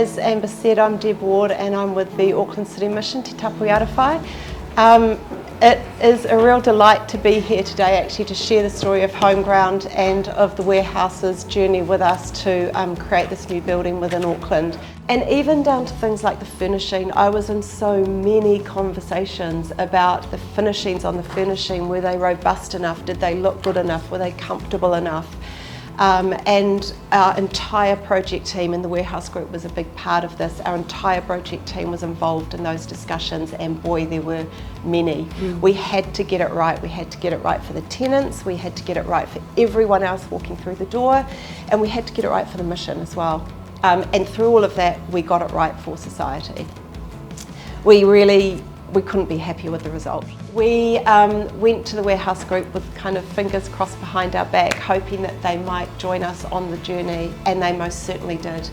as Amber said, I'm Deb Ward and I'm with the Auckland City Mission, Tāpui Atawhai. It is a real delight to be here today actually to share the story of HomeGround and of the Warehouse's journey with us to create this new building within Auckland. And even down to things like the furnishing, I was in so many conversations about the finishings on the furnishing. Were they robust enough? Did they look good enough? Were they comfortable enough? And our entire project team in the Warehouse Group was a big part of this. Our entire project team was involved in those discussions, and boy, there were many. We had to get it right. We had to get it right for the tenants, we had to get it right for everyone else walking through the door, and we had to get it right for the mission as well. And through all of that, we got it right for society. We couldn't be happier with the result. We went to the Warehouse Group with kind of fingers crossed behind our back, hoping that they might join us on the journey, and they most certainly did.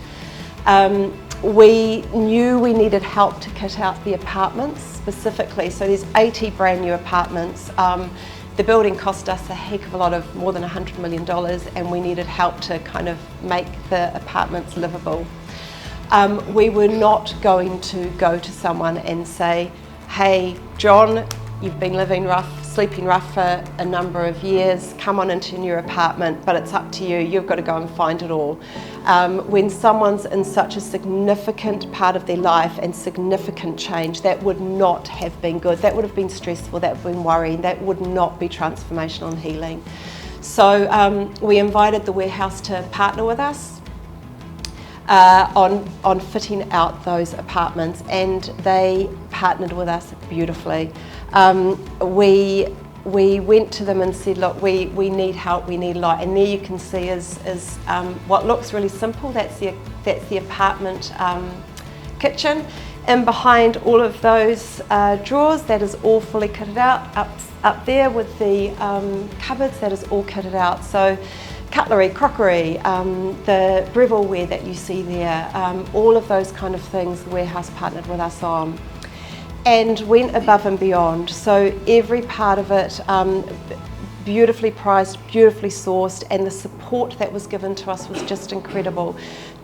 We knew we needed help to kit out the apartments specifically, so there's 80 brand new apartments. The building cost us a heck of a lot, of more than $100 million, and we needed help to kind of make the apartments livable. We were not going to go to someone and say, hey, John, you've been sleeping rough for a number of years, come on into your apartment, but it's up to you, you've got to go and find it all. When someone's in such a significant part of their life and significant change, that would not have been good, that would have been stressful, that would have been worrying, that would not be transformational and healing. So we invited the Warehouse to partner with us on fitting out those apartments, and they partnered with us beautifully. We went to them and said, look, we need help, we need a lot, and there you can see is what looks really simple. That's the apartment kitchen, and behind all of those drawers, that is all fully kitted out. Up there with the cupboards, that is all kitted out. So cutlery, crockery, the Brevilleware that you see there, all of those kind of things the Warehouse partnered with us on and went above and beyond. So every part of it, beautifully priced, beautifully sourced, and the support that was given to us was just incredible,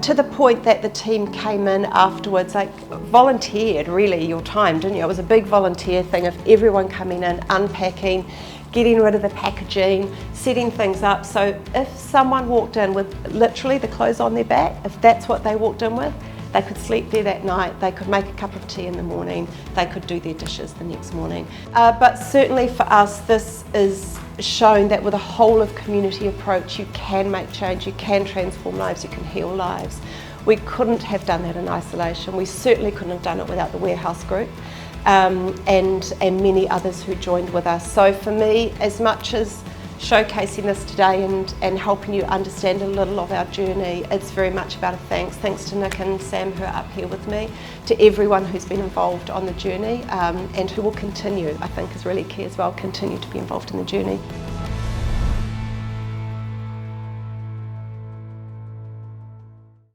to the point that the team came in afterwards, like volunteered really your time, didn't you? It was a big volunteer thing of everyone coming in, unpacking, getting rid of the packaging, setting things up. So if someone walked in with literally the clothes on their back, if that's what they walked in with, they could sleep there that night, they could make a cup of tea in the morning, they could do their dishes the next morning. But certainly for us, this is shown that with a whole of community approach, you can make change, you can transform lives, you can heal lives. We couldn't have done that in isolation. We certainly couldn't have done it without the Warehouse Group. And many others who joined with us. So for me, as much as showcasing this today and helping you understand a little of our journey, it's very much about a thanks to Nick and Sam who are up here with me, to everyone who's been involved on the journey and who will continue, I think is really key as well, continue to be involved in the journey.